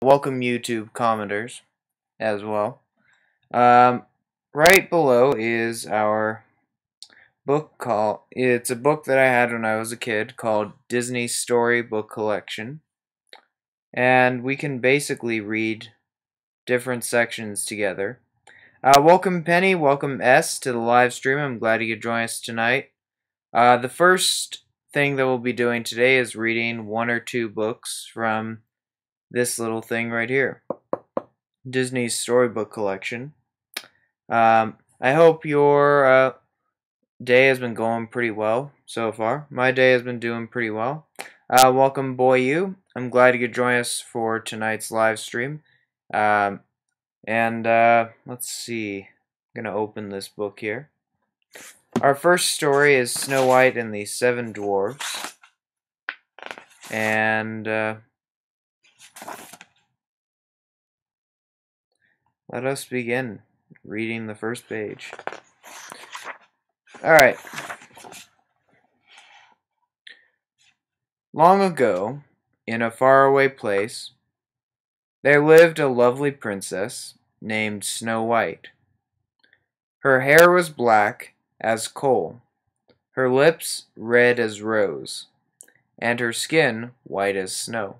Welcome YouTube commenters as well. Um, right below is our book it's a book that I had when I was a kid called Disney Storybook Collection. And we can basically read different sections together. Welcome Penny, welcome S to the live stream. I'm glad you could join us tonight. The first thing that we'll be doing today is reading one or two books from this little thing right here. Disney's Storybook Collection. I hope your day has been going pretty well so far. My day has been doing pretty well. Welcome, Boy You. I'm glad you could join us for tonight's live stream. Let's see. I'm going to open this book here. Our first story is Snow White and the Seven Dwarfs. And let us begin reading the first page. Alright. Long ago, in a faraway place, there lived a lovely princess named Snow White. Her hair was black as coal, her lips red as rose, and her skin white as snow.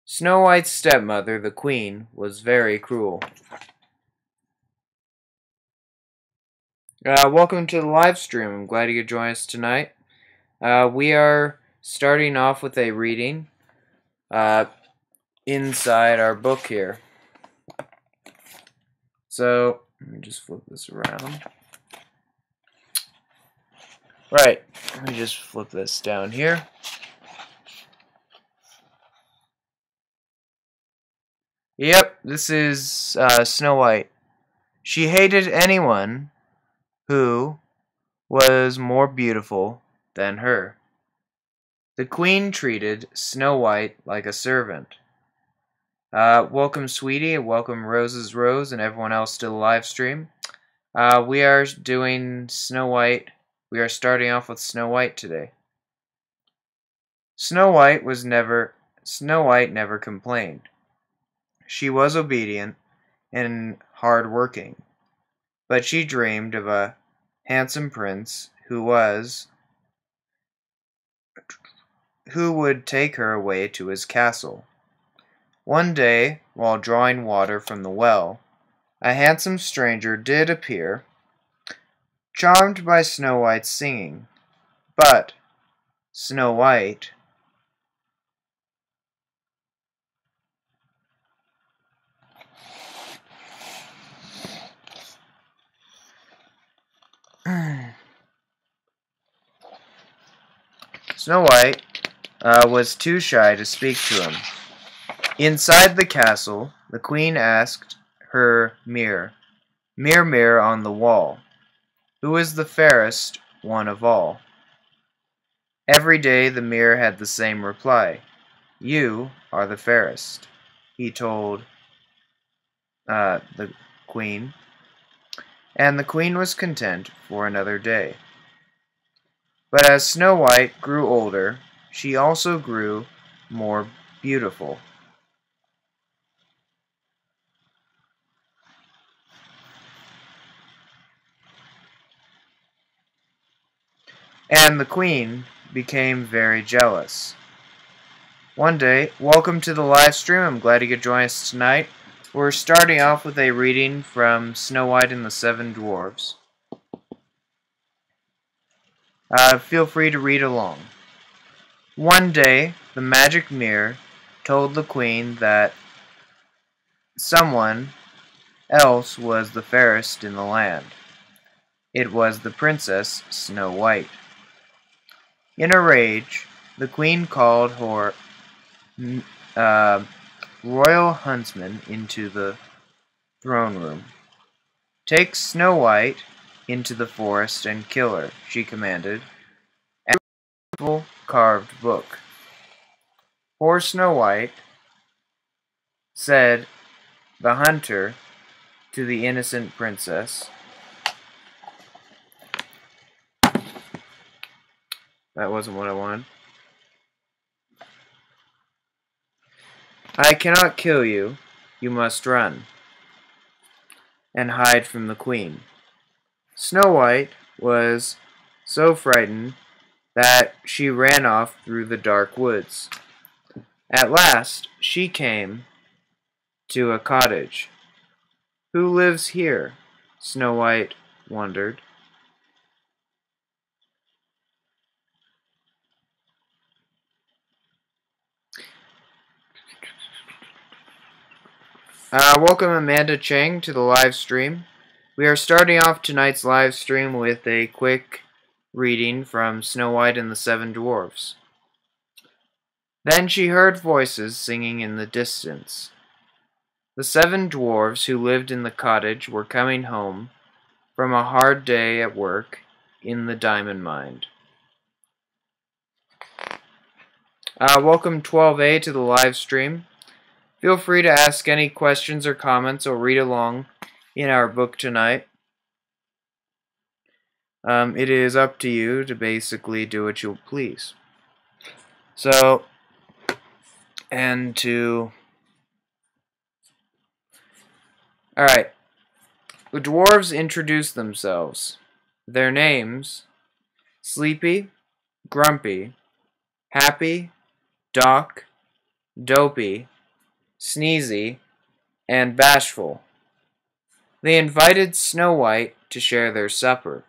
Snow White's stepmother, the queen, was very cruel. Welcome to the live stream. I'm glad you could join us tonight. We are starting off with a reading inside our book here. So, let me just flip this around. Right, let me just flip this down here. Yep, this is Snow White. She hated anyone who was more beautiful than her. The queen treated Snow White like a servant. Welcome, sweetie, welcome, Rose's Rose, and everyone else to the live stream. We are doing Snow White. We are starting off with Snow White today. Snow White never complained. She was obedient and hard-working, but she dreamed of a handsome prince who would take her away to his castle. One day, while drawing water from the well, a handsome stranger did appear, charmed by Snow White's singing. But Snow White was too shy to speak to him. Inside the castle, the queen asked her mirror, Mirror on the wall, who is the fairest one of all? Every day the mirror had the same reply. You are the fairest, he told the queen. And the queen was content for another day. But as Snow White grew older, she also grew more beautiful. And the queen became very jealous. One day, welcome to the live stream. I'm glad you could join us tonight. We're starting off with a reading from Snow White and the Seven Dwarfs. Feel free to read along. One day, the magic mirror told the queen that someone else was the fairest in the land. It was the princess Snow White. In a rage, the queen called her royal huntsman into the throne room. Take Snow White into the forest and kill her, she commanded. And a beautiful carved book. Poor Snow White, said the hunter to the innocent princess. That wasn't what I wanted. I cannot kill you. You must run and hide from the queen. Snow White was so frightened that she ran off through the dark woods. At last, she came to a cottage. Who lives here? Snow White wondered. Welcome Amanda Chang to the live stream. We are starting off tonight's live stream with a quick reading from Snow White and the Seven Dwarfs. Then she heard voices singing in the distance. The 7 dwarfs who lived in the cottage were coming home from a hard day at work in the diamond mine. Welcome 12A to the live stream. Feel free to ask any questions or comments or read along in our book tonight. It is up to you to basically do what you please. So, and to... Alright. The dwarves introduce themselves. Their names: Sleepy, Grumpy, Happy, Doc, Dopey, Sneezy, and Bashful. They invited Snow White to share their supper.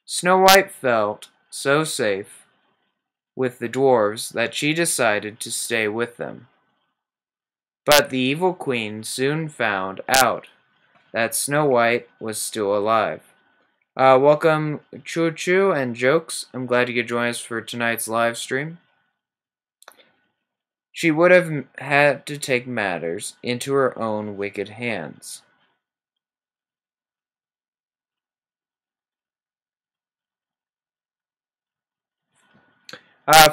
Snow White felt so safe with the dwarves that she decided to stay with them. But the evil queen soon found out that Snow White was still alive. Welcome Choo Choo and Jokes. I'm glad you could join us for tonight's live stream. She would have had to take matters into her own wicked hands.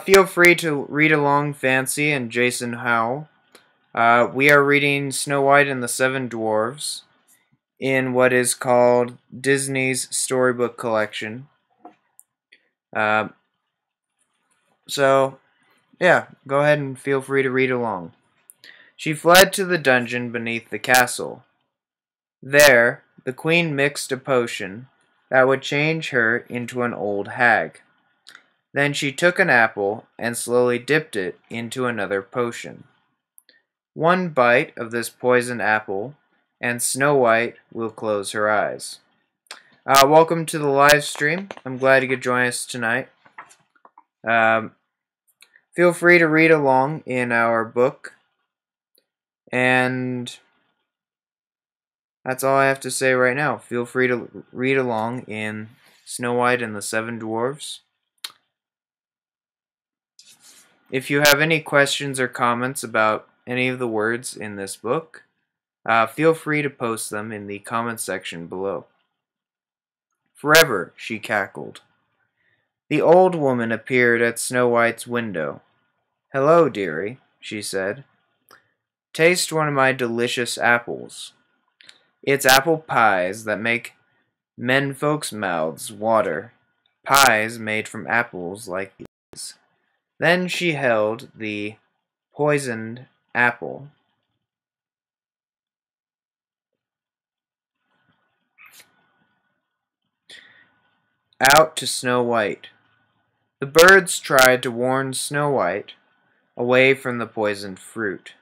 Feel free to read along, Fancy and Jason Howell. We are reading Snow White and the Seven Dwarfs in what is called Disney's Storybook Collection. So, yeah, go ahead and feel free to read along. She fled to the dungeon beneath the castle. There, the queen mixed a potion that would change her into an old hag. Then she took an apple and slowly dipped it into another potion. One bite of this poisoned apple, and Snow White will close her eyes. Welcome to the live stream. I'm glad you could join us tonight. Feel free to read along in our book. And that's all I have to say right now. Feel free to read along in Snow White and the Seven Dwarfs. If you have any questions or comments about any of the words in this book, feel free to post them in the comments section below. Forever, she cackled. The old woman appeared at Snow White's window. Hello, dearie, she said. Taste one of my delicious apples. It's apple pies that make men folks' mouths water. Pies made from apples like these. Then she held the poisoned apple out to Snow White. The birds tried to warn Snow White away from the poisoned fruit.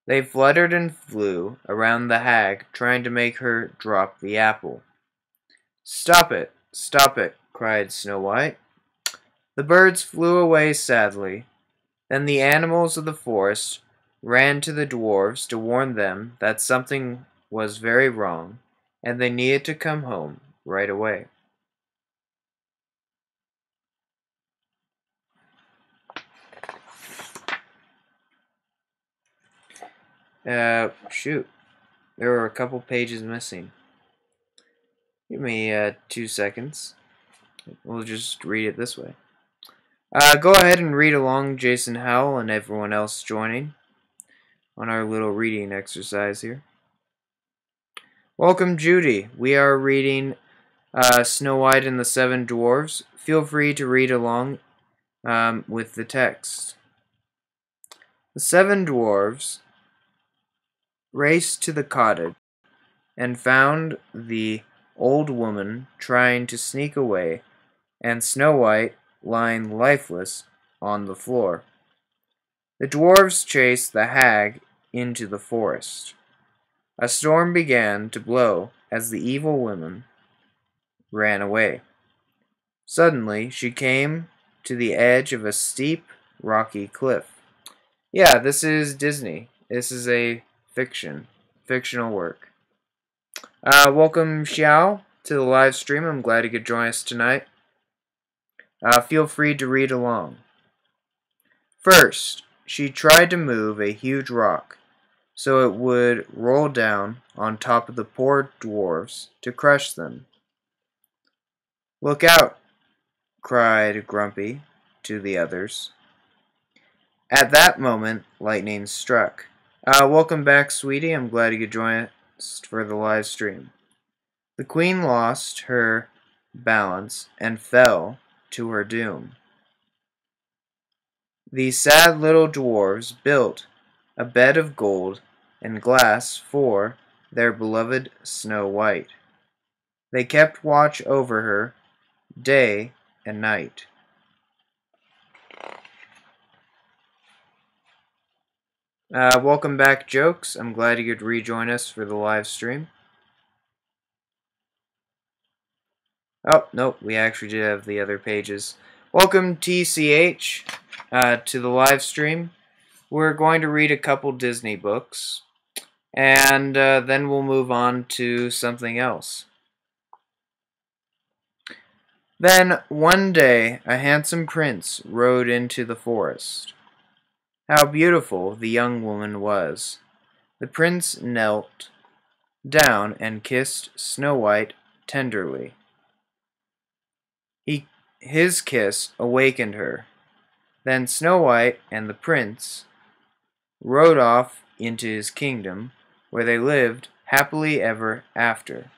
They fluttered and flew around the hag, trying to make her drop the apple. Stop it, cried Snow White. The birds flew away sadly. Then the animals of the forest ran to the dwarves to warn them that something was very wrong, and they needed to come home right away. Shoot. There were a couple pages missing. Give me 2 seconds. We'll just read it this way. Go ahead and read along, Jason Howell and everyone else joining on our little reading exercise here. Welcome, Judy. We are reading Snow White and the Seven Dwarfs. Feel free to read along with the text. The 7 dwarves raced to the cottage and found the old woman trying to sneak away and Snow White lying lifeless on the floor. The dwarves chased the hag into the forest. A storm began to blow as the evil woman ran away. Suddenly, she came to the edge of a steep, rocky cliff. Yeah, this is Disney. This is a fictional work. Welcome, Xiao, to the live stream. I'm glad you could join us tonight. Feel free to read along. First, she tried to move a huge rock so it would roll down on top of the poor dwarves to crush them. "Look out!" cried Grumpy to the others. At that moment, lightning struck. Welcome back, sweetie. I'm glad you could join us for the live stream. The queen lost her balance and fell to her doom. The sad little dwarves built a bed of gold and glass for their beloved Snow White. They kept watch over her day and night. Welcome back, Jokes. I'm glad you could rejoin us for the live stream. Oh, nope, we actually did have the other pages. Welcome, TCH, to the live stream. We're going to read a couple Disney books, and then we'll move on to something else. Then, one day, a handsome prince rode into the forest. How beautiful the young woman was! The prince knelt down and kissed Snow White tenderly. His kiss awakened her. Then Snow White and the prince rode off into his kingdom, where they lived happily ever after.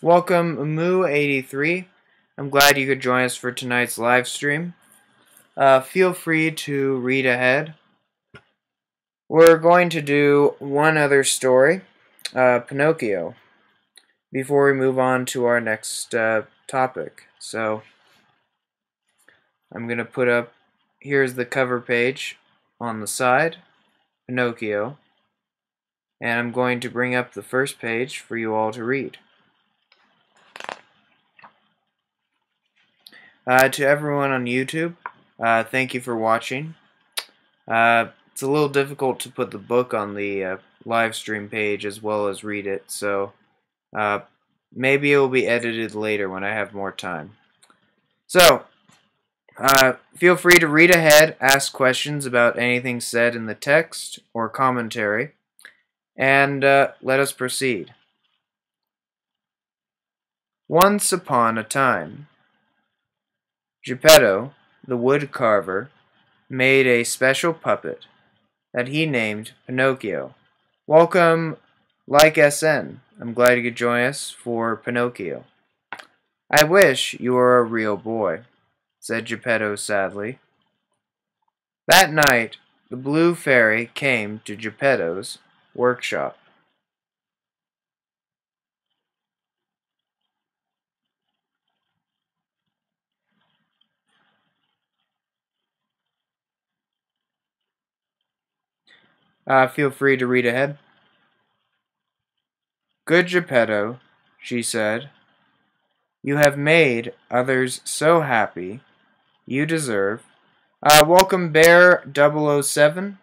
Welcome, Moo83. I'm glad you could join us for tonight's live stream. Feel free to read ahead. We're going to do one other story, Pinocchio, before we move on to our next topic. So I'm going to put up, here's the cover page on the side, Pinocchio, and I'm going to bring up the first page for you all to read. To everyone on YouTube, thank you for watching. It's a little difficult to put the book on the live stream page as well as read it, so maybe it will be edited later when I have more time. So, feel free to read ahead, ask questions about anything said in the text or commentary, and let us proceed. Once upon a time, Geppetto, the wood carver, made a special puppet that he named Pinocchio. Welcome, Like SN. I'm glad you could join us for Pinocchio. I wish you were a real boy, said Geppetto sadly. That night, the Blue Fairy came to Geppetto's workshop. Feel free to read ahead. Good Geppetto, she said, you have made others so happy. You deserve. Welcome, Bear007.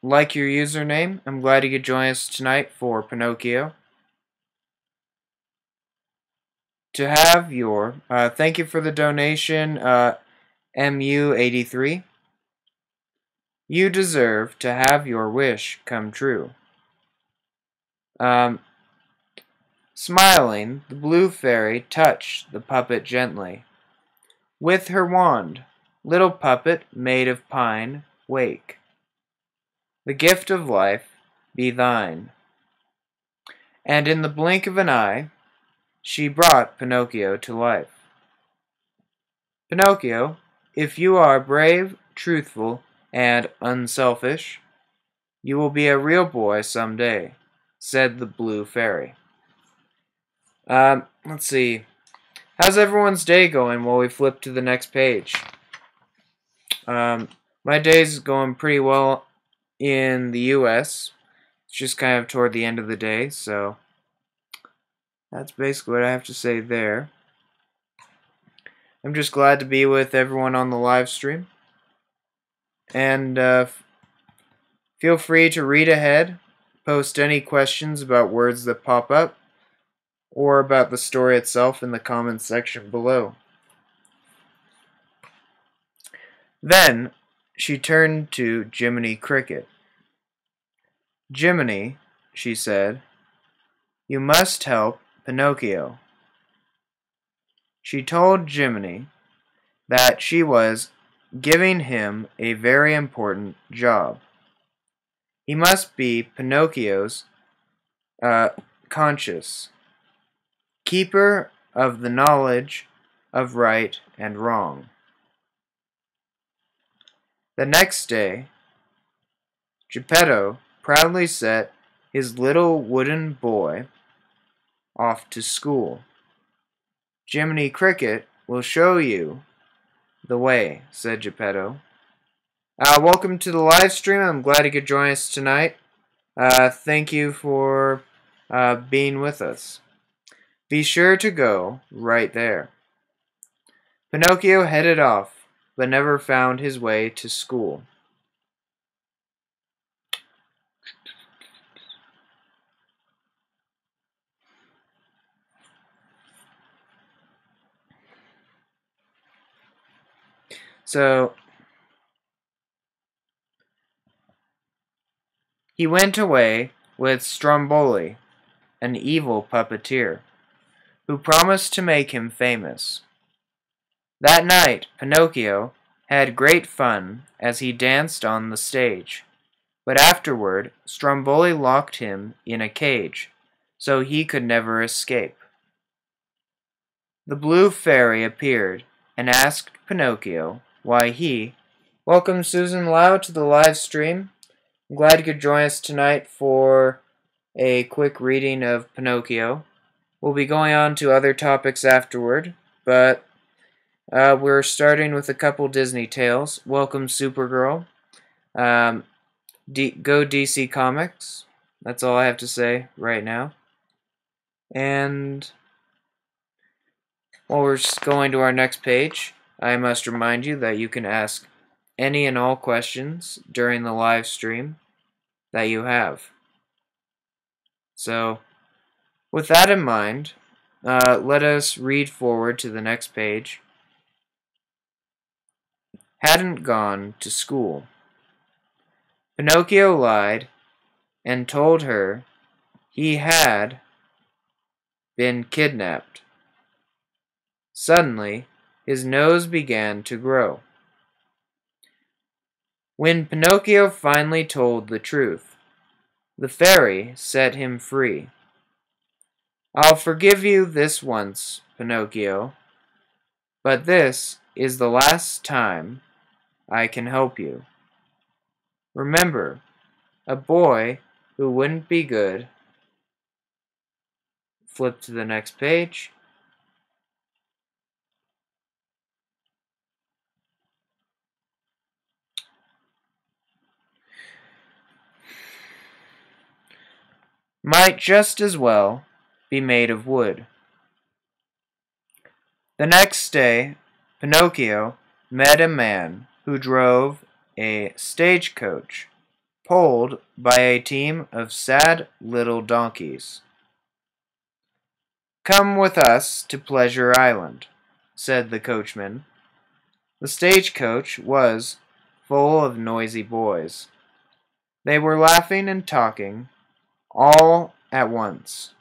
Like your username. I'm glad you could join us tonight for Pinocchio. To have your, thank you for the donation, MU83. You deserve to have your wish come true. Smiling, the Blue Fairy touched the puppet gently. With her wand, little puppet made of pine, wake. The gift of life be thine. And in the blink of an eye, she brought Pinocchio to life. Pinocchio, if you are brave, truthful, and unselfish, you will be a real boy someday, said the Blue Fairy. Let's see. How's everyone's day going while we flip to the next page? My day's going pretty well in the U.S. It's just kind of toward the end of the day, so that's basically what I have to say there. I'm just glad to be with everyone on the live stream. And feel free to read ahead, post any questions about words that pop up, or about the story itself in the comments section below. Then she turned to Jiminy Cricket. Jiminy, she said, you must help Pinocchio. She told Jiminy that she was giving him a very important job. He must be Pinocchio's conscience, keeper of the knowledge of right and wrong. The next day, Geppetto proudly set his little wooden boy off to school. Jiminy Cricket will show you the way, said Geppetto. Welcome to the live stream. I'm glad you could join us tonight. Thank you for being with us. Be sure to go right there. Pinocchio headed off, but never found his way to school. So he went away with Stromboli, an evil puppeteer, who promised to make him famous. That night, Pinocchio had great fun as he danced on the stage, but afterward Stromboli locked him in a cage, so he could never escape. The Blue Fairy appeared and asked Pinocchio why he... Welcome Susan Lau to the live stream. I'm glad you could join us tonight for a quick reading of Pinocchio. We'll be going on to other topics afterward, but we're starting with a couple Disney tales. Welcome Supergirl. Go DC Comics. That's all I have to say right now. And while we're going to our next page, I must remind you that you can ask any and all questions during the live stream that you have. So, with that in mind, let us read forward to the next page. Hadn't gone to school. Pinocchio lied and told her he had been kidnapped. Suddenly, his nose began to grow. When Pinocchio finally told the truth, the fairy set him free. I'll forgive you this once, Pinocchio, but this is the last time I can help you. Remember, a boy who wouldn't be good. Flip to the next page. Might just as well be made of wood. The next day, Pinocchio met a man who drove a stagecoach pulled by a team of sad little donkeys. Come with us to Pleasure Island, said the coachman. The stagecoach was full of noisy boys. They were laughing and talking all at once.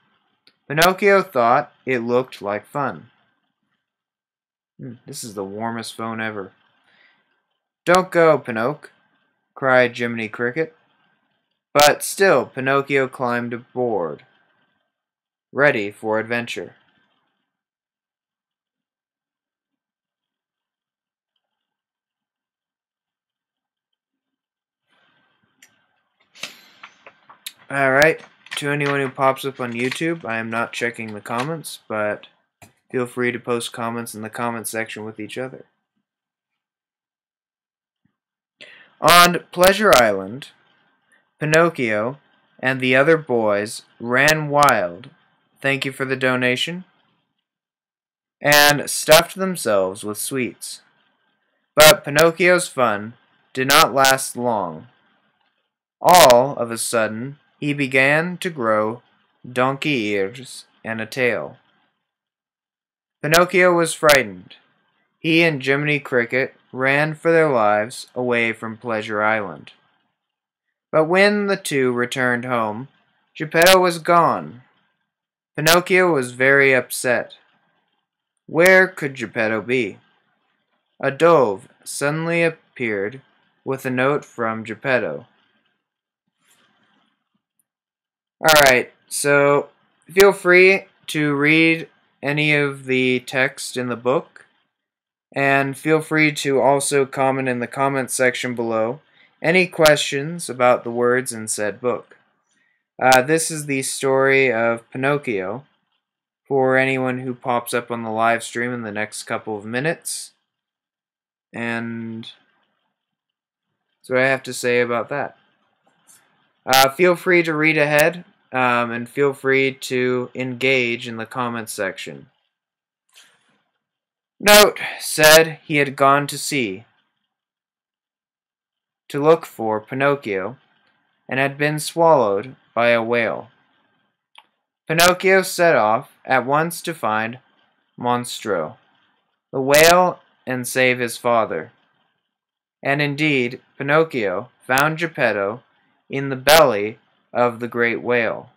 Pinocchio thought it looked like fun. This is the warmest phone ever. Don't go, Pinocchio, cried Jiminy Cricket. But still Pinocchio climbed aboard, ready for adventure. Alright, to anyone who pops up on YouTube, I am not checking the comments, but feel free to post comments in the comment section with each other. On Pleasure Island, Pinocchio and the other boys ran wild, thank you for the donation, and stuffed themselves with sweets. But Pinocchio's fun did not last long. All of a sudden, he began to grow donkey ears and a tail. Pinocchio was frightened. He and Jiminy Cricket ran for their lives away from Pleasure Island. But when the two returned home, Geppetto was gone. Pinocchio was very upset. Where could Geppetto be? A dove suddenly appeared with a note from Geppetto. Alright, so feel free to read any of the text in the book, and feel free to also comment in the comment section below any questions about the words in said book. This is the story of Pinocchio for anyone who pops up on the live stream in the next couple of minutes. And that's what I have to say about that. Feel free to read ahead, and feel free to engage in the comments section. Note said he had gone to sea to look for Pinocchio and had been swallowed by a whale. Pinocchio set off at once to find Monstro, the whale, and save his father. And indeed, Pinocchio found Geppetto in the belly of the great whale.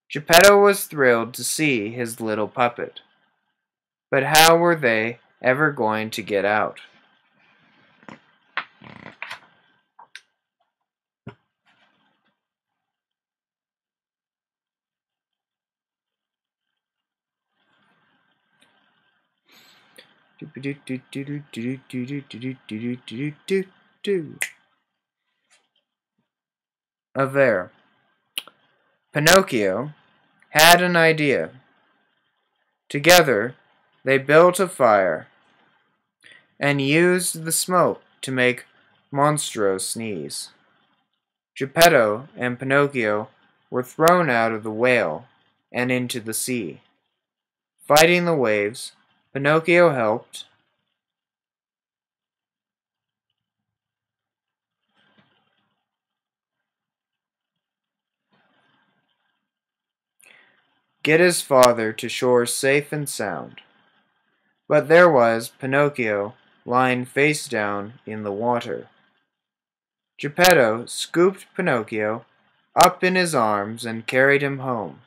Geppetto was thrilled to see his little puppet. But how were they ever going to get out? There, Pinocchio had an idea. Together, they built a fire and used the smoke to make Monstro sneeze. Geppetto and Pinocchio were thrown out of the whale and into the sea. Fighting the waves, Pinocchio helped get his father to shore safe and sound. But there was Pinocchio lying face down in the water. Geppetto scooped Pinocchio up in his arms and carried him home.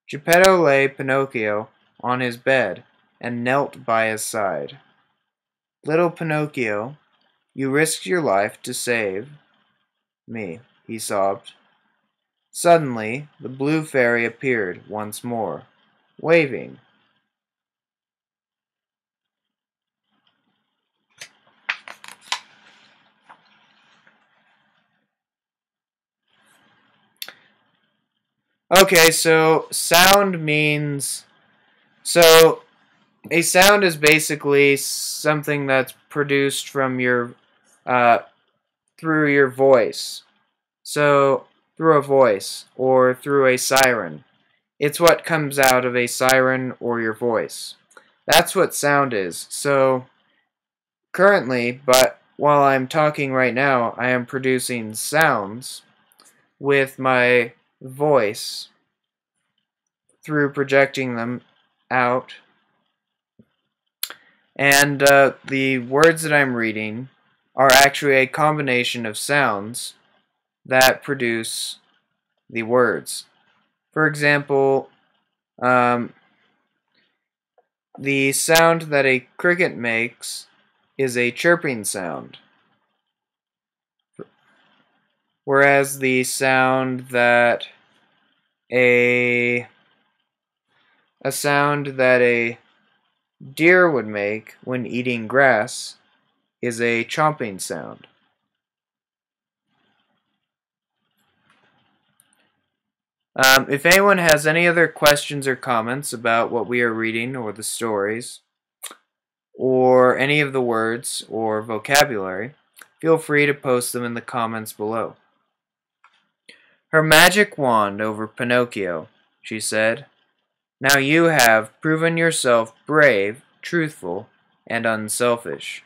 Geppetto lay Pinocchio on his bed and knelt by his side. "Little Pinocchio, you risked your life to save me," he sobbed. Suddenly, the blue fairy appeared once more, waving. Okay, so sound means... So, a sound is basically something that's produced from your... through your voice. So, through a voice, or through a siren. It's what comes out of a siren or your voice. That's what sound is. So, currently, but while I'm talking right now, I am producing sounds with my voice through projecting them out. And the words that I'm reading are actually a combination of sounds that produce the words. For example, the sound that a cricket makes is a chirping sound, whereas the sound that a deer would make when eating grass is a chomping sound. If anyone has any other questions or comments about what we are reading or the stories, or any of the words or vocabulary, feel free to post them in the comments below. Her magic wand over Pinocchio, she said. Now you have proven yourself brave, truthful, and unselfish.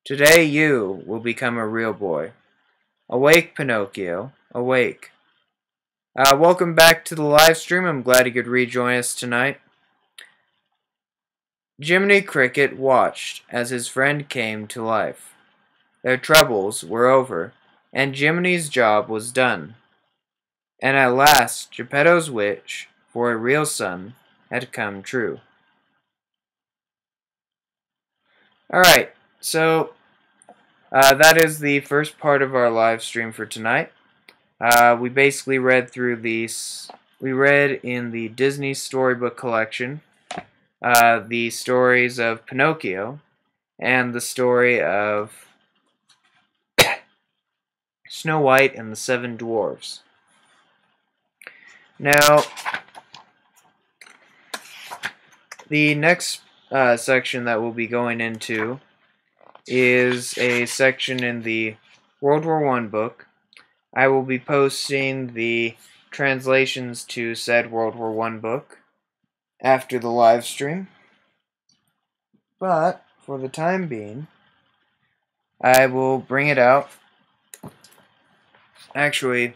Today you will become a real boy. Awake, Pinocchio, awake. Welcome back to the live stream. I'm glad you could rejoin us tonight. Jiminy Cricket watched as his friend came to life. Their troubles were over, and Jiminy's job was done. And at last, Geppetto's wish for a real son had come true. Alright, so that is the first part of our live stream for tonight. We basically read through these. We read in the Disney Storybook Collection the stories of Pinocchio and the story of Snow White and the Seven Dwarfs. Now, the next section that we'll be going into is a section in the World War I book. I will be posting the translations to said World War I book after the live stream. But, for the time being, I will bring it out. Actually,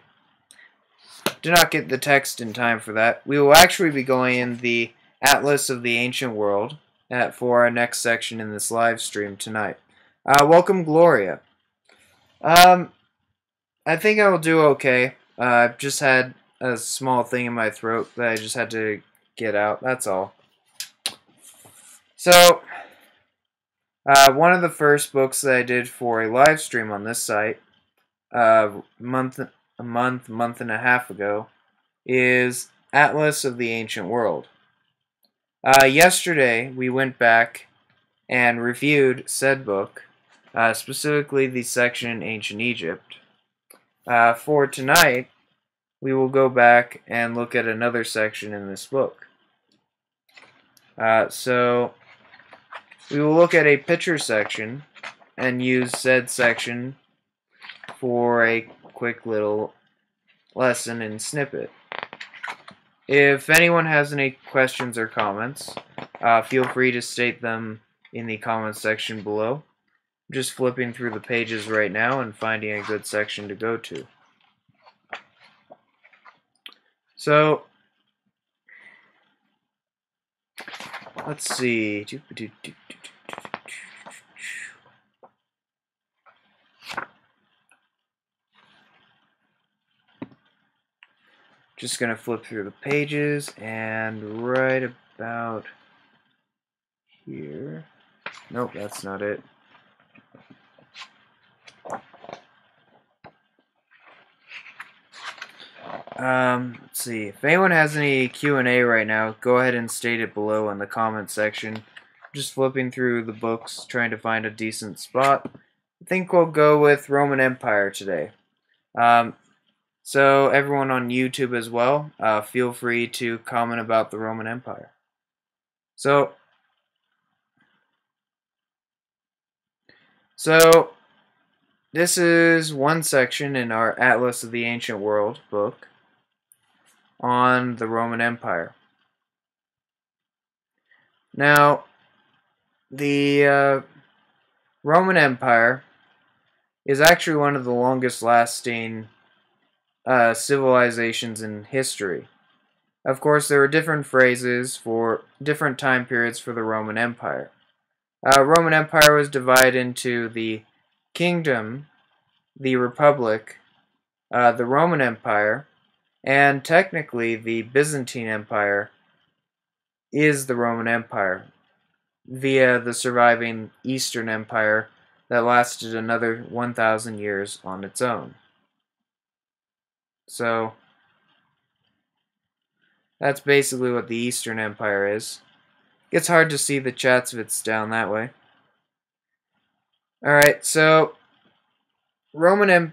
did not get the text in time for that. We will actually be going in the Atlas of the Ancient World for our next section in this live stream tonight. Welcome, Gloria. I think I will do okay. I've just had a small thing in my throat that I just had to get out. That's all. So, one of the first books that I did for a live stream on this site, a month and a half ago, is Atlas of the Ancient World. Yesterday, we went back and reviewed said book, specifically the section in Ancient Egypt. For tonight, we will go back and look at another section in this book. So, we will look at a picture section and use said section for a quick little lesson and snippet. If anyone has any questions or comments, feel free to state them in the comments section below. I'm just flipping through the pages right now and finding a good section to go to. So, let's see. Just gonna flip through the pages, and right about here. Nope, that's not it. Let's see. If anyone has any Q&A right now, go ahead and state it below in the comment section. Just flipping through the books, trying to find a decent spot. I think we'll go with Roman Empire today. So everyone on YouTube as well, feel free to comment about the Roman Empire. So this is one section in our Atlas of the Ancient World book on the Roman Empire. Now, the Roman Empire is actually one of the longest lasting civilizations in history. Of course, there were different phrases for different time periods for the Roman Empire. Roman Empire was divided into the Kingdom, the Republic, the Roman Empire, and technically the Byzantine Empire is the Roman Empire via the surviving Eastern Empire that lasted another 1,000 years on its own. So, that's basically what the Eastern Empire is. It's hard to see the chats if it's down that way. Alright, so Imperial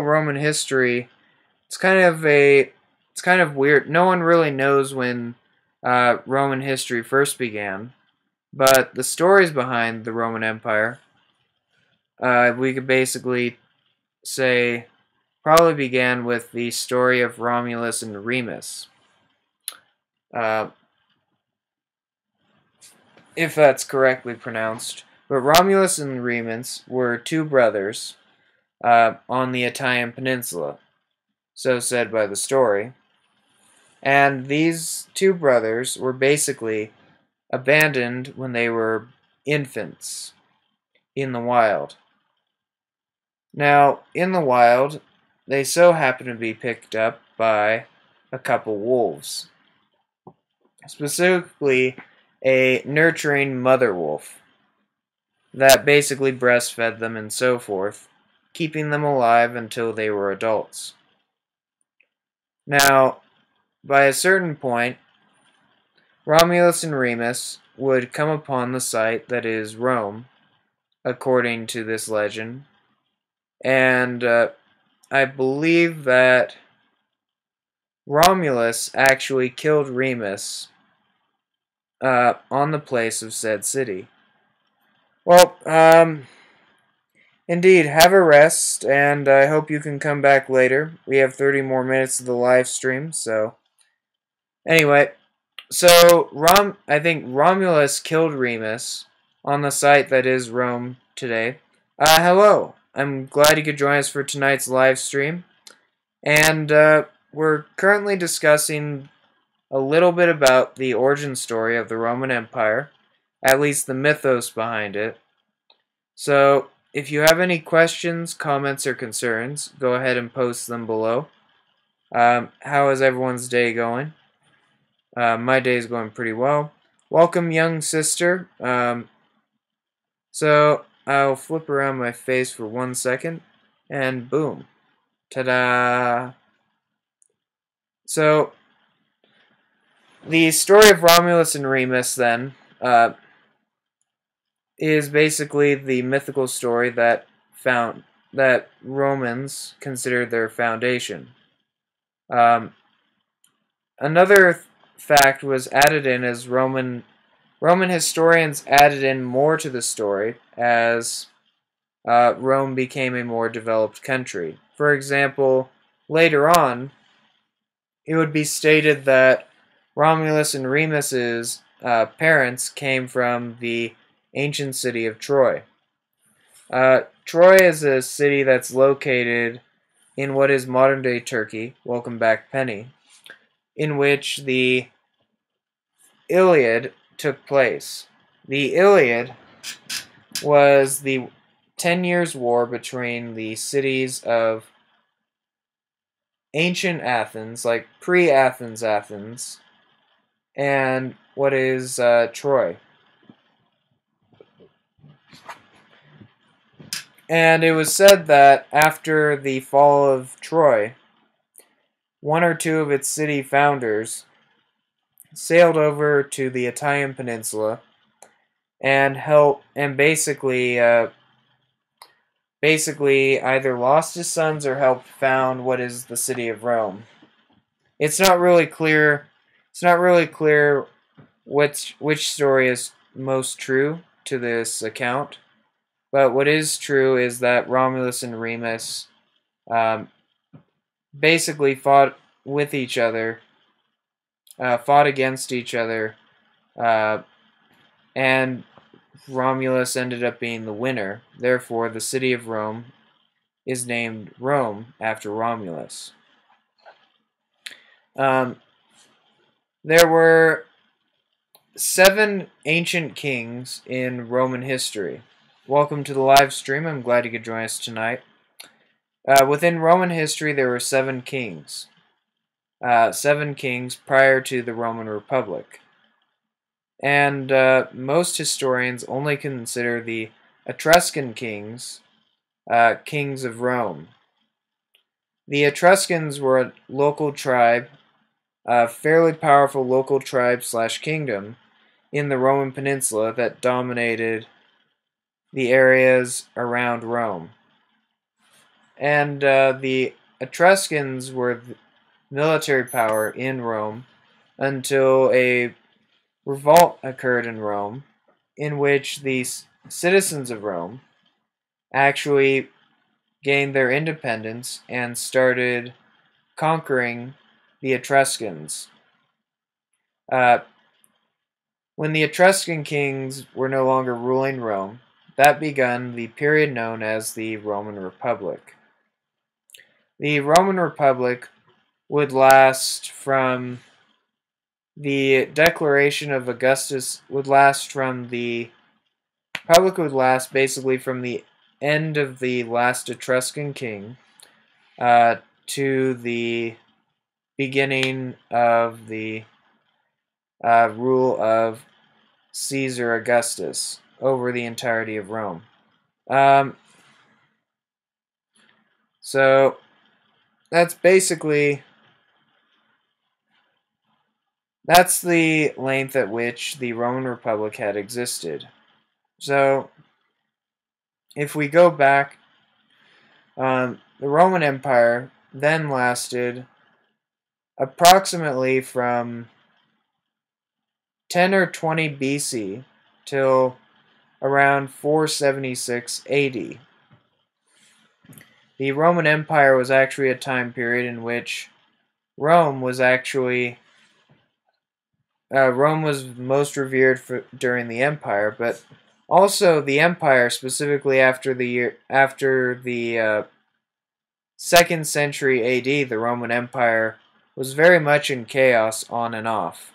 Roman history it's kind of weird. No one really knows when Roman history first began, but the stories behind the Roman Empire, we could basically say, probably began with the story of Romulus and Remus. Uh, if that's correctly pronounced. But Romulus and Remus were two brothers on the Italian peninsula, so said by the story. And these two brothers were basically abandoned when they were infants in the wild. Now, in the wild, they so happen to be picked up by a couple wolves, specifically a nurturing mother wolf that basically breastfed them and so forth, keeping them alive until they were adults. Now, by a certain point, Romulus and Remus would come upon the site that is Rome, according to this legend, and I believe that Romulus actually killed Remus on the place of said city. Well, indeed, have a rest, and I hope you can come back later. We have 30 more minutes of the live stream, so... Anyway, so I think Romulus killed Remus on the site that is Rome today. Hello, I'm glad you could join us for tonight's live stream, and we're currently discussing a little bit about the origin story of the Roman Empire, at least the mythos behind it. So, if you have any questions, comments, or concerns, go ahead and post them below. How is everyone's day going? My day is going pretty well. Welcome, young sister. So, I'll flip around my face for 1 second, and boom. Ta-da! So, the story of Romulus and Remus, then, is basically the mythical story that Romans considered their foundation. Another fact was added in as Roman historians added in more to the story as Rome became a more developed country. For example, later on, it would be stated that Romulus and Remus's parents came from the ancient city of Troy. Troy is a city that's located in what is modern-day Turkey. Welcome back, Penny. In which the Iliad took place. The Iliad was the 10 years war between the cities of ancient Athens, like pre-Athens Athens, and what is Troy. And it was said that after the fall of Troy, one or two of its city founders sailed over to the Italian peninsula and basically either lost his sons or helped found what is the city of Rome. It's not really clear which story is most true to this account. But what is true is that Romulus and Remus basically fought against each other, and Romulus ended up being the winner. Therefore, the city of Rome is named Rome after Romulus. There were 7 ancient kings in Roman history. Welcome to the live stream. I'm glad you could join us tonight. Within Roman history, there were 7 kings. 7 kings prior to the Roman Republic. And most historians only consider the Etruscan kings kings of Rome. The Etruscans were a local tribe, a fairly powerful local tribe/kingdom in the Roman Peninsula that dominated the areas around Rome. And the Etruscans were military power in Rome until a revolt occurred in Rome, in which the citizens of Rome actually gained their independence and started conquering the Etruscans. Uh, when the Etruscan kings were no longer ruling Rome, that began the period known as the Roman Republic. The Roman Republic would last from the Declaration of Augustus would last from the Republic would last basically from the end of the last Etruscan king to the beginning of the rule of Caesar Augustus over the entirety of Rome. So that's basically that's the length at which the Roman Republic had existed. So if we go back, the Roman Empire then lasted approximately from 10 or 20 BC till around 476 AD. The Roman Empire was actually a time period in which Rome was most revered during the empire, but also the empire, specifically after the 2nd century AD, the Roman Empire was very much in chaos on and off.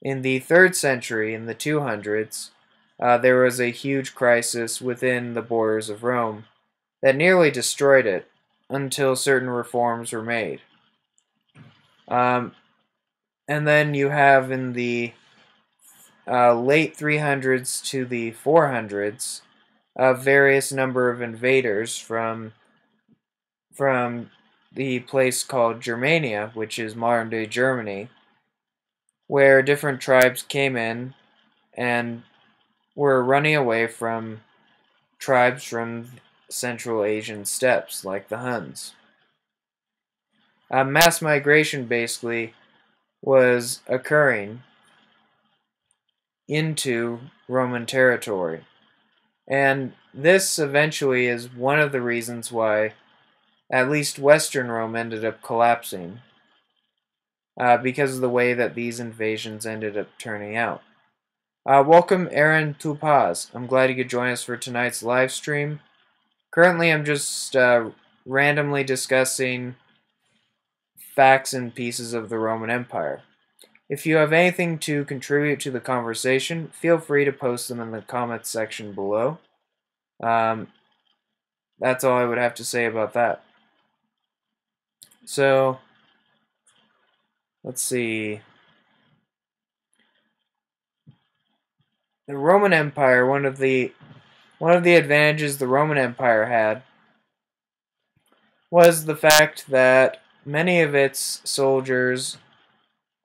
In the 3rd century, in the 200s, there was a huge crisis within the borders of Rome that nearly destroyed it until certain reforms were made. And then you have in the late 300s to the 400s a various number of invaders from the place called Germania, which is modern-day Germany, where different tribes came in and were running away from tribes from Central Asian steppes, like the Huns. Mass migration basically was occurring into Roman territory. And this eventually is one of the reasons why at least Western Rome ended up collapsing, because of the way that these invasions ended up turning out. Welcome, Aaron Tupaz. I'm glad you could join us for tonight's live stream. Currently, I'm just randomly discussing facts and pieces of the Roman Empire. If you have anything to contribute to the conversation, feel free to post them in the comments section below. That's all I would have to say about that. So, let's see. The Roman Empire, one of the advantages the Roman Empire had was the fact that many of its soldiers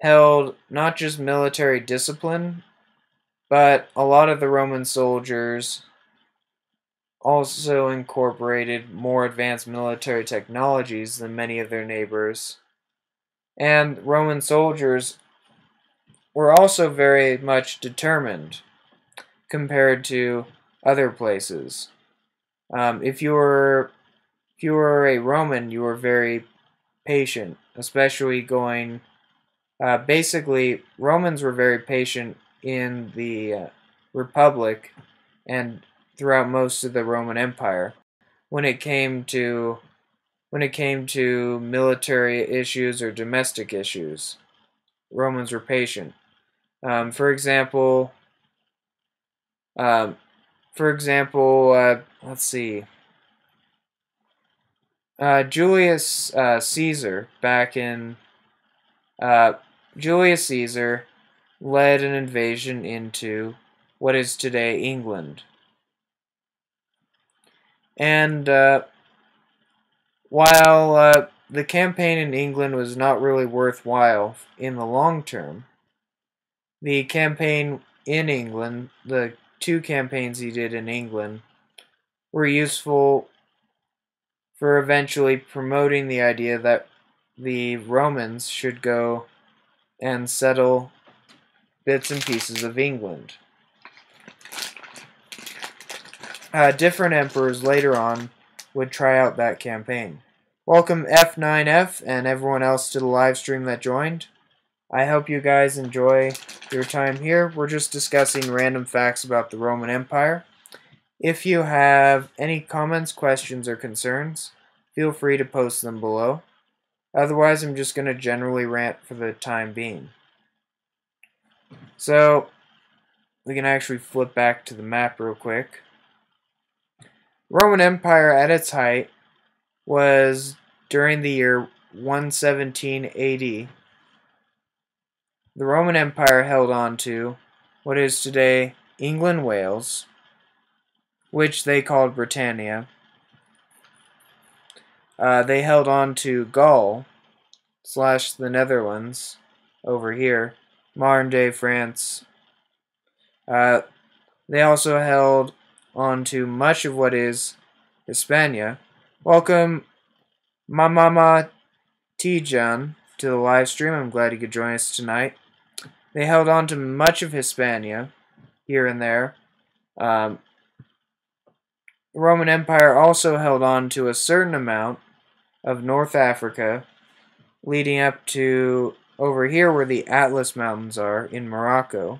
held not just military discipline, but a lot of the Roman soldiers also incorporated more advanced military technologies than many of their neighbors. And Roman soldiers were also very much determined compared to other places. If you were a Roman, you were very patient, especially going. Basically, Romans were very patient in the Republic and throughout most of the Roman Empire when it came to military issues or domestic issues. Romans were patient. For example, let's see. Julius Caesar Julius Caesar led an invasion into what is today England. And while the campaign in England was not really worthwhile in the long term, the campaign in England, the 2 campaigns he did in England, were useful for eventually promoting the idea that the Romans should go and settle bits and pieces of England. Different emperors later on would try out that campaign. Welcome F9F and everyone else to the live stream that joined. I hope you guys enjoy your time here. We're just discussing random facts about the Roman Empire. If you have any comments, questions, or concerns, feel free to post them below. Otherwise, I'm just going to generally rant for the time being. So, we can actually flip back to the map real quick. Roman Empire at its height was during the year 117 AD. The Roman Empire held on to what is today England, Wales, which they called Britannia. They held on to Gaul / the Netherlands over here, modern day France. They also held on to much of what is Hispania. Welcome Mamama Tijan to the live stream. I'm glad you could join us tonight. They held on to much of Hispania here and there. The Roman Empire also held on to a certain amount of North Africa, leading up to over here where the Atlas Mountains are in Morocco,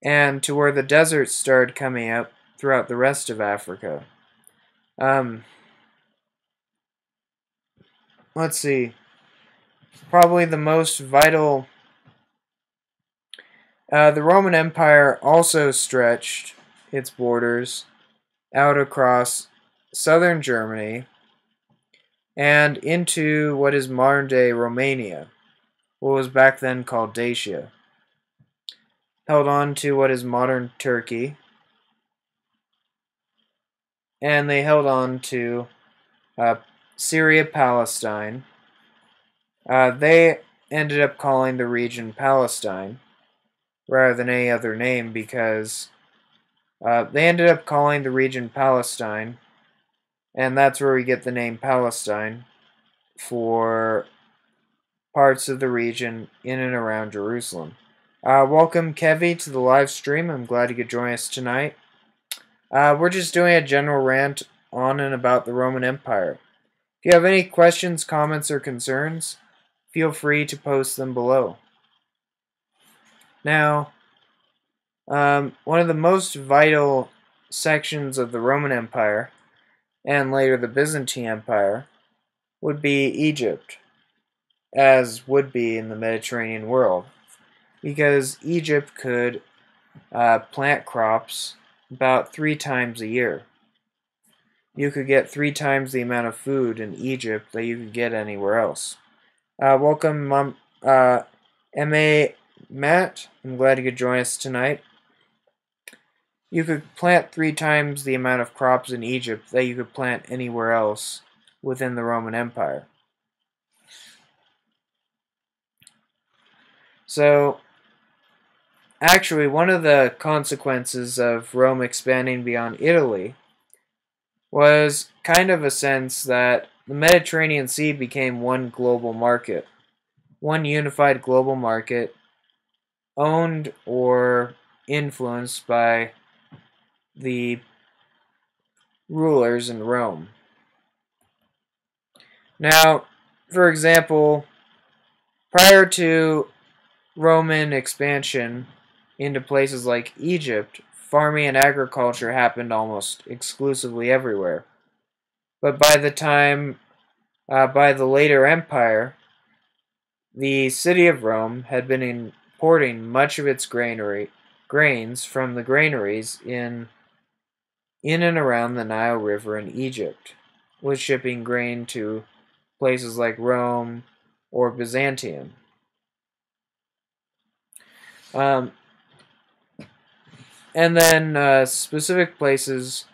and to where the deserts started coming up throughout the rest of Africa. Let's see. Probably the most vital. The Roman Empire also stretched its borders out across southern Germany and into what is modern-day Romania, what was back then called Dacia. Held on to what is modern Turkey, and they held on to Syria, Palestine. They ended up calling the region Palestine rather than any other name because they ended up calling the region Palestine, and that's where we get the name Palestine for parts of the region in and around Jerusalem. Welcome, Kevy, to the live stream. I'm glad you could join us tonight. We're just doing a general rant on and about the Roman Empire. If you have any questions, comments, or concerns, feel free to post them below. Now, one of the most vital sections of the Roman Empire, and later the Byzantine Empire, would be Egypt, as would be in the Mediterranean world, because Egypt could plant crops about 3 times a year. You could get 3 times the amount of food in Egypt that you could get anywhere else. Welcome, M.A. Matt. I'm glad you could join us tonight. You could plant 3 times the amount of crops in Egypt that you could plant anywhere else within the Roman Empire. So, actually, one of the consequences of Rome expanding beyond Italy was kind of a sense that the Mediterranean Sea became one global market, one unified global market owned or influenced by the rulers in Rome. Now, for example, prior to Roman expansion into places like Egypt, farming and agriculture happened almost exclusively everywhere. But by the time, by the later empire, the city of Rome had been importing much of its grains from the granaries in and around the Nile River in Egypt, with shipping grain to places like Rome or Byzantium. And then specific places,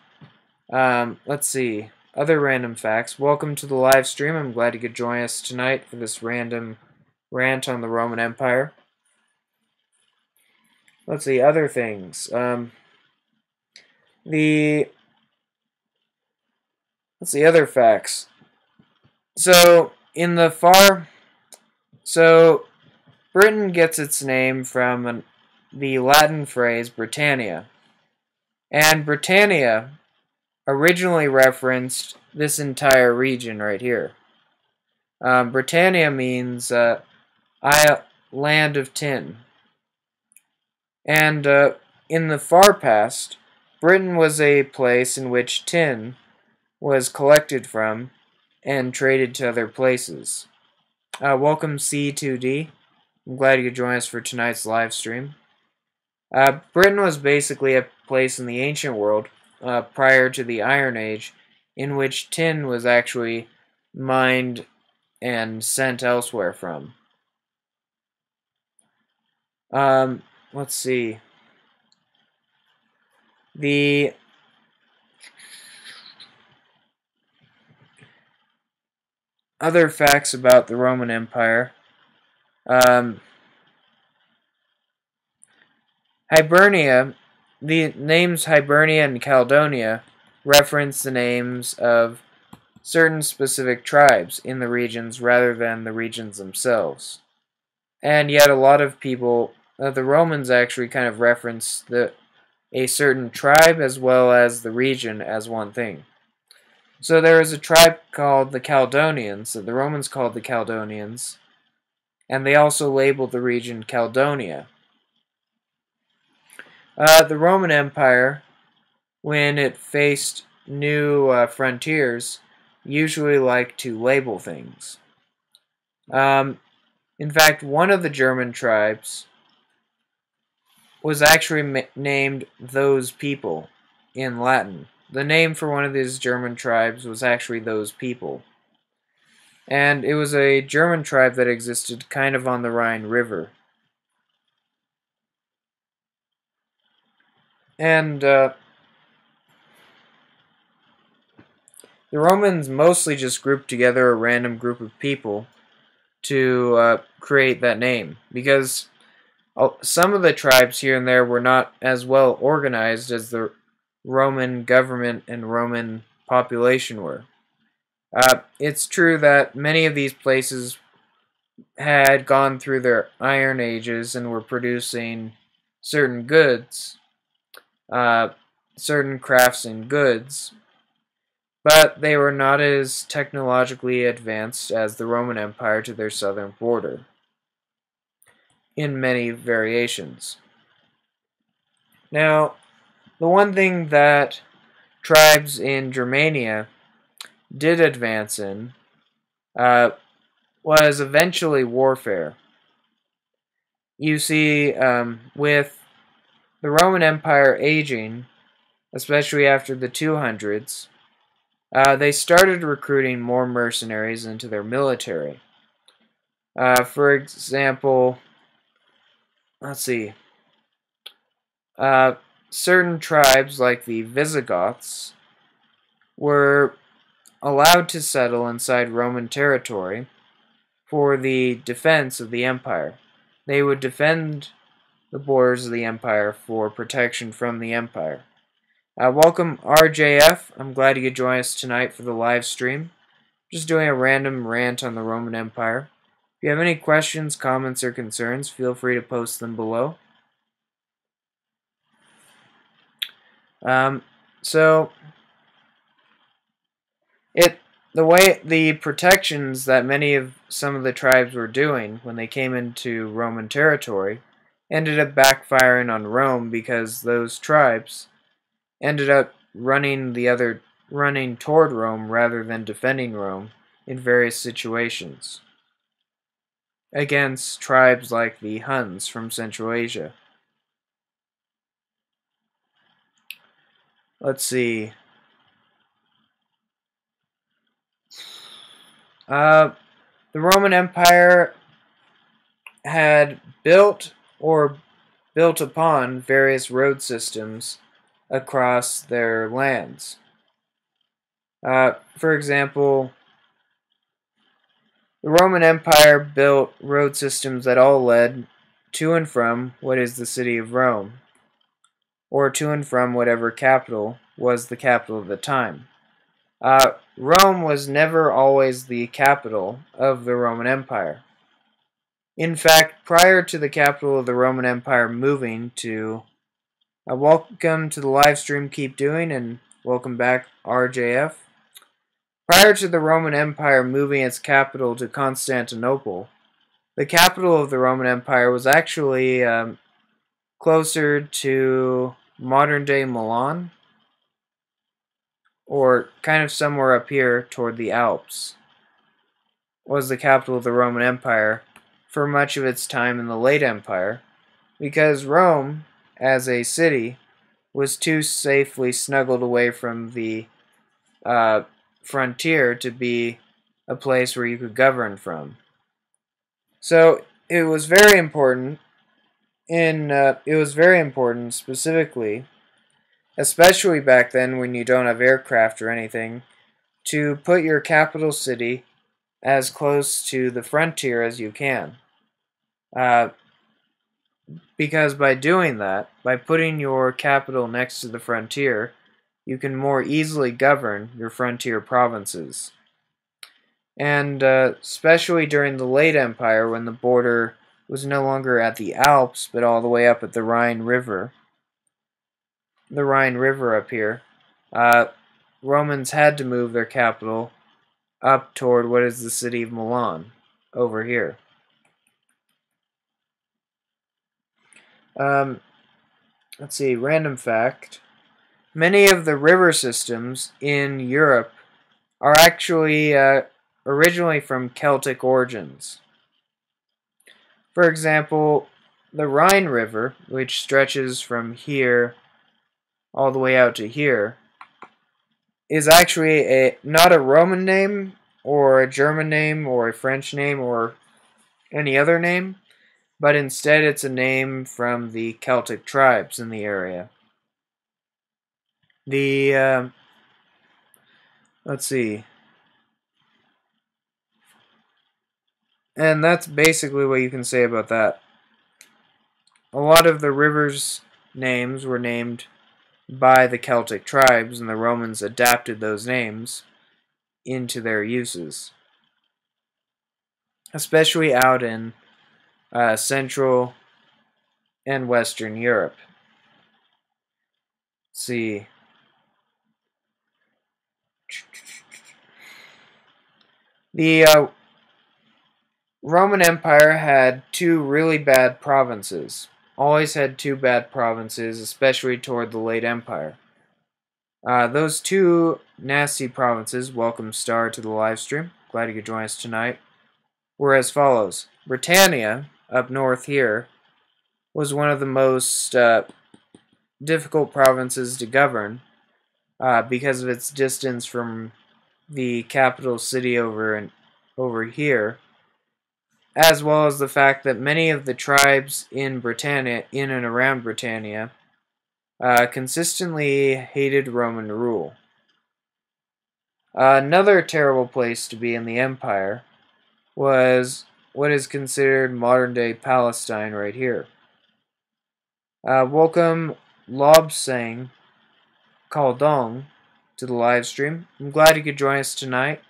let's see, other random facts. Welcome to the live stream. I'm glad you could join us tonight for this random rant on the Roman Empire. Let's see, other things. The Let's see other facts. So Britain gets its name from the Latin phrase Britannia, and Britannia originally referenced this entire region right here. Britannia means land of tin. And in the far past, Britain was a place in which tin was collected from and traded to other places. Welcome C2D. I'm glad you could join us for tonight's live stream. Britain was basically a place in the ancient world prior to the Iron Age in which tin was actually mined and sent elsewhere from. Let's see. The other facts about the Roman Empire. Hibernia, the names Hibernia and Caledonia reference the names of certain specific tribes in the regions rather than the regions themselves. And yet a lot of people, the Romans actually kind of reference a certain tribe as well as the region as one thing. So there is a tribe called the Caledonians that the Romans called the Caledonians, and they also labeled the region Caledonia. The Roman Empire, when it faced new frontiers, usually liked to label things. In fact, one of the German tribes was actually named Those People in Latin. The name for one of these German tribes was actually Those People. And it was a German tribe that existed kind of on the Rhine River. And the Romans mostly just grouped together a random group of people to create that name, because some of the tribes here and there were not as well organized as the Roman government and Roman population were. It's true that many of these places had gone through their Iron Ages and were producing certain goods, certain crafts and goods, but they were not as technologically advanced as the Roman Empire to their southern border, in many variations. Now, the one thing that tribes in Germania did advance in was eventually warfare. You see, with the Roman Empire aging, especially after the 200s, they started recruiting more mercenaries into their military. For example, let's see. Certain tribes, like the Visigoths, were allowed to settle inside Roman territory for the defense of the empire. They would defend the borders of the empire for protection from the empire. Welcome RJF. I'm glad you could join us tonight for the live stream. Just doing a random rant on the Roman Empire. If you have any questions, comments, or concerns, feel free to post them below. The protections that some of the tribes were doing when they came into Roman territory ended up backfiring on Rome, because those tribes ended up running toward Rome rather than defending Rome in various situations against tribes like the Huns from Central Asia. Let's see. The Roman Empire had built upon various road systems across their lands. For example, the Roman Empire built road systems that all led to and from what is the city of Rome, or to and from whatever capital was the capital of the time. Rome was never always the capital of the Roman Empire. In fact, prior to the capital of the Roman Empire moving to welcome to the live stream, keep doing, and welcome back, RJF. Prior to the Roman Empire moving its capital to Constantinople, the capital of the Roman Empire was actually closer to modern-day Milan, or kind of somewhere up here toward the Alps, was the capital of the Roman Empire for much of its time in the late Empire, because Rome, as a city, was too safely snuggled away from the frontier to be a place where you could govern from. So it was very important specifically, especially back then when you don't have aircraft or anything, to put your capital city as close to the frontier as you can. Because by doing that, by putting your capital next to the frontier, you can more easily govern your frontier provinces. And especially during the late Empire, when the border was no longer at the Alps, but all the way up at the Rhine River. The Rhine River up here. Romans had to move their capital up toward what is the city of Milan, over here. Let's see, random fact. Many of the river systems in Europe are actually originally from Celtic origins. For example, the Rhine River, which stretches from here all the way out to here, is actually not a Roman name or a German name or a French name or any other name, but instead it's a name from the Celtic tribes in the area. Let's see. And that's basically what you can say about that. A lot of the rivers' names were named by the Celtic tribes, and the Romans adapted those names into their uses. Especially out in Central and Western Europe. Let's see. The Roman Empire had two really bad provinces. Always had two bad provinces, especially toward the late Empire. Those two nasty provinces, welcome Star to the live stream, glad you could join us tonight, were as follows. Britannia, up north here, was one of the most difficult provinces to govern because of its distance from the capital city over here, as well as the fact that many of the tribes in Britannia, in and around Britannia, consistently hated Roman rule. Another terrible place to be in the empire was what is considered modern-day Palestine right here. Welcome Lobsang Kaldong to the live stream. I'm glad you could join us tonight.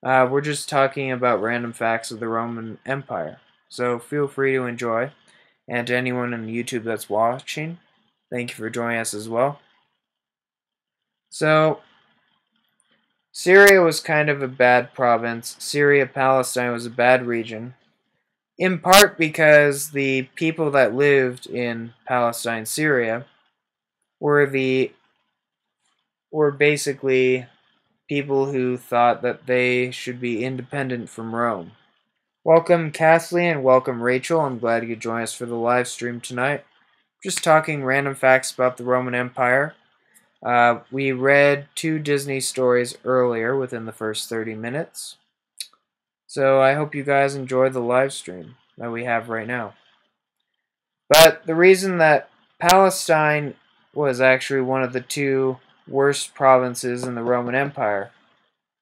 We're just talking about random facts of the Roman Empire, so feel free to enjoy. And to anyone on YouTube that's watching, thank you for joining us as well. So, Syria was kind of a bad province. Syria-Palestine was a bad region, in part because the people that lived in Palestine, Syria, were basically people who thought that they should be independent from Rome. Welcome, Kathleen, and welcome, Rachel. I'm glad you could join us for the live stream tonight. Just talking random facts about the Roman Empire. We read 2 Disney stories earlier within the first 30 minutes. So I hope you guys enjoy the live stream that we have right now. But the reason that Palestine was actually one of the 2 worst provinces in the Roman Empire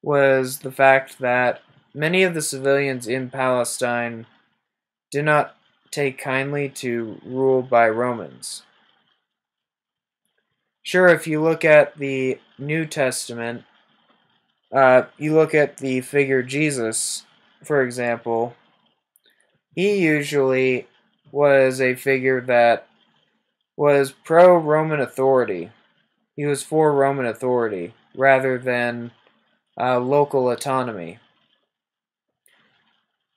was the fact that many of the civilians in Palestine did not take kindly to rule by Romans. Sure, if you look at the New Testament, You look at the figure Jesus, for example, he usually was a figure that was pro-Roman authority. He was for Roman authority rather than local autonomy.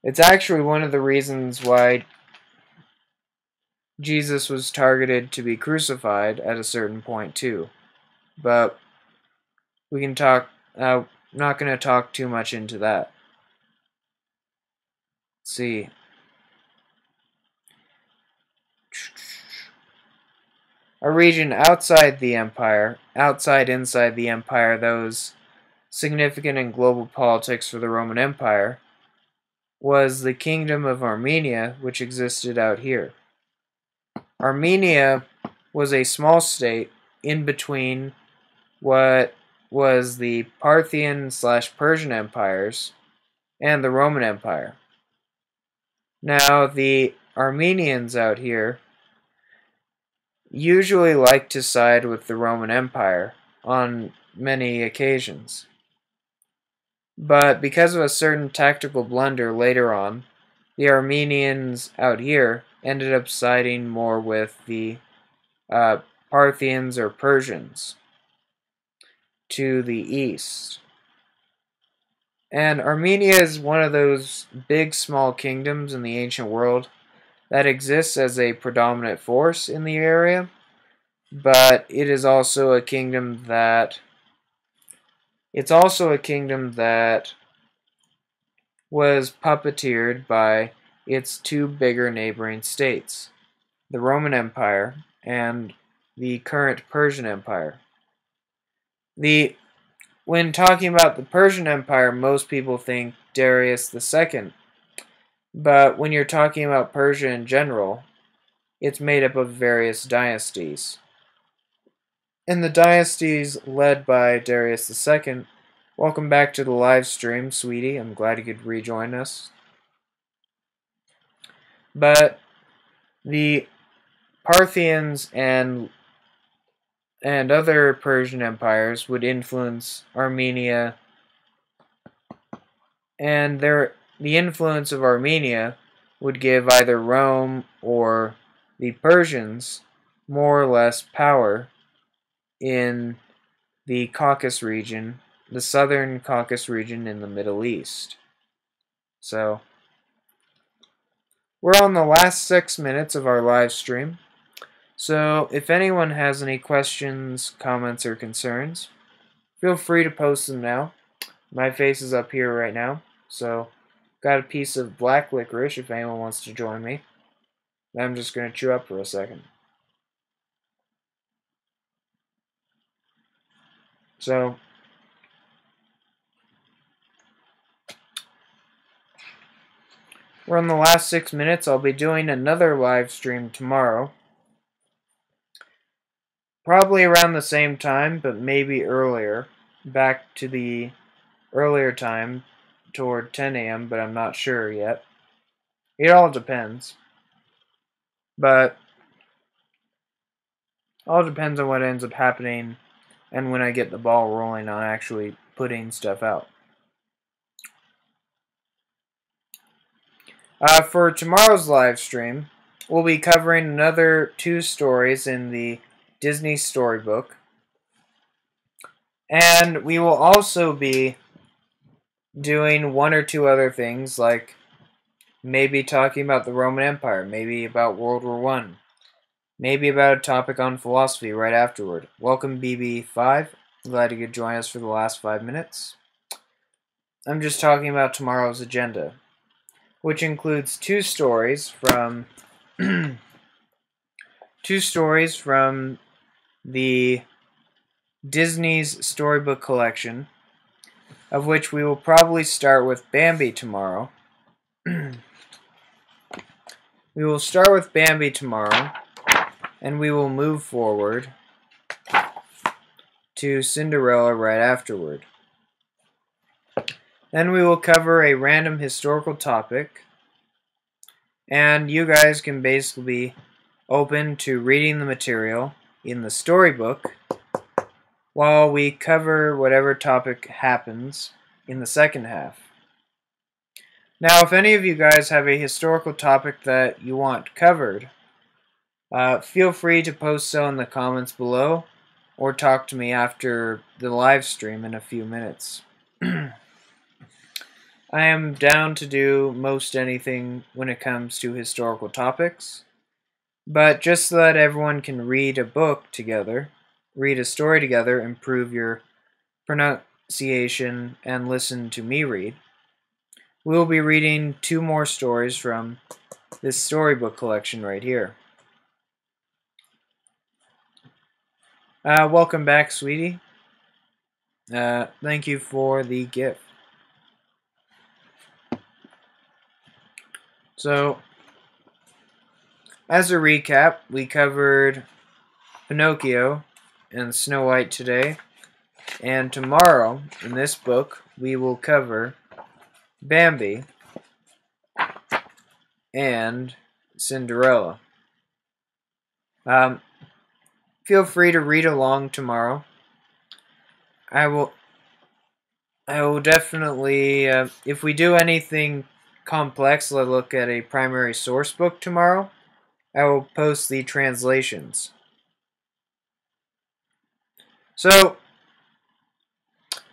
It's actually one of the reasons why Jesus was targeted to be crucified at a certain point too. But we can talk. Not going to talk too much into that. Let's see. A region outside the empire, inside the empire, that was significant in global politics for the Roman Empire, was the Kingdom of Armenia, which existed out here. Armenia was a small state in between what was the Parthian/Persian empires and the Roman Empire. Now, the Armenians out here usually like to side with the Roman Empire on many occasions. But because of a certain tactical blunder later on, the Armenians out here ended up siding more with the Parthians or Persians to the east. And Armenia is one of those big small kingdoms in the ancient world that exists as a predominant force in the area, but it is also a kingdom that was puppeteered by its two bigger neighboring states, the Roman Empire and the current Persian Empire. When talking about the Persian Empire, most people think Darius II, but when you're talking about Persia in general, it's made up of various dynasties. And the dynasties led by Darius II. Welcome back to the live stream, sweetie. I'm glad you could rejoin us. But the Parthians and other Persian empires would influence Armenia, and the influence of Armenia would give either Rome or the Persians more or less power in the Caucasus region, the southern Caucasus region in the Middle East. So, we're on the last 6 minutes of our live stream. So, if anyone has any questions, comments, or concerns, feel free to post them now. My face is up here right now, so got a piece of black licorice if anyone wants to join me. I'm just going to chew up for a second. So, we're on the last 6 minutes. I'll be doing another live stream tomorrow. Probably around the same time, but maybe earlier. Back to the earlier time, toward 10 a.m., but I'm not sure yet. It all depends. But all depends on what ends up happening and when I get the ball rolling on actually putting stuff out. For tomorrow's live stream, we'll be covering another 2 stories in the Disney Storybook. And we will also be doing 1 or 2 other things, like maybe talking about the Roman Empire, maybe about World War I, maybe about a topic on philosophy right afterward. Welcome, BB5. Glad you could join us for the last 5 minutes. I'm just talking about tomorrow's agenda, which includes 2 stories from 2 stories from the Disney's Storybook Collection, of which we will probably start with Bambi tomorrow. We will start with Bambi tomorrow, and we will move forward to Cinderella right afterward. Then we will cover a random historical topic, and you guys can basically be open to reading the material in the storybook while we cover whatever topic happens in the second half. Now, if any of you guys have a historical topic that you want covered, feel free to post so in the comments below, or talk to me after the live stream in a few minutes. I am down to do most anything when it comes to historical topics, but just so that everyone can read a book together, read a story together, improve your pronunciation, and listen to me read, we'll be reading 2 more stories from this storybook collection right here. Welcome back, sweetie. Thank you for the gift. So, as a recap, we covered Pinocchio and Snow White today, and tomorrow, in this book, we will cover Bambi and Cinderella. Feel free to read along tomorrow. I will definitely, if we do anything complex, let's look at a primary source book tomorrow. I will post the translations. So,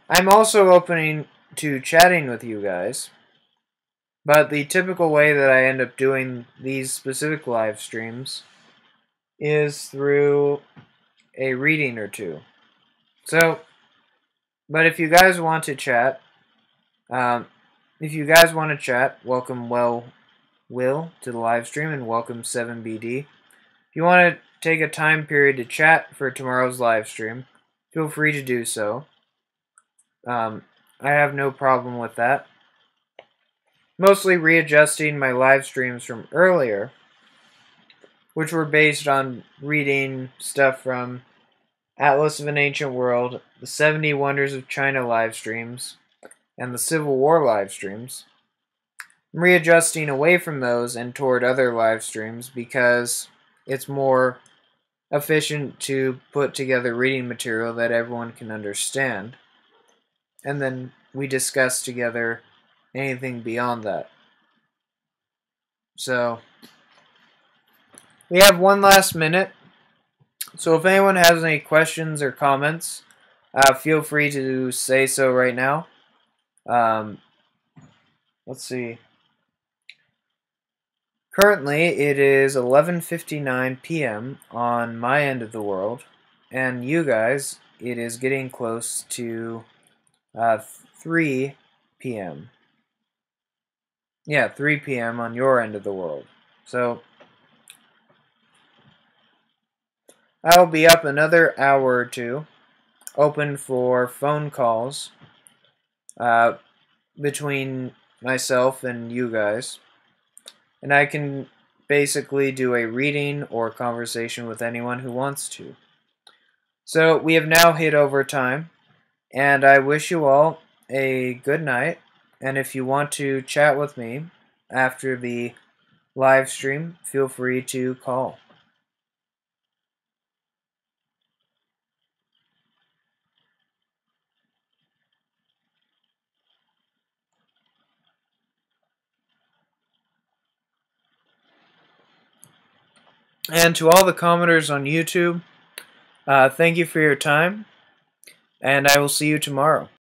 I'm also opening to chatting with you guys, but the typical way that I end up doing these specific live streams is through a reading or two. So, but if you guys want to chat, welcome Will to the live stream, and welcome 7BD. If you want to take a time period to chat for tomorrow's live stream, feel free to do so. I have no problem with that. Mostly readjusting my live streams from earlier, which were based on reading stuff from Atlas of an Ancient World, the 70 Wonders of China live streams, and the Civil War live streams. I'm readjusting away from those and toward other live streams because it's more efficient to put together reading material that everyone can understand, and then we discuss together anything beyond that. So, we have 1 last minute, so if anyone has any questions or comments, feel free to say so right now. Let's see. Currently, it is 11:59 p.m. on my end of the world, and you guys, it is getting close to 3 p.m. Yeah, 3 p.m. on your end of the world. So, I'll be up another hour or two, open for phone calls between myself and you guys. And I can basically do a reading or conversation with anyone who wants to. So we have now hit overtime, and I wish you all a good night. And if you want to chat with me after the live stream, feel free to call. And to all the commenters on YouTube, thank you for your time, and I will see you tomorrow.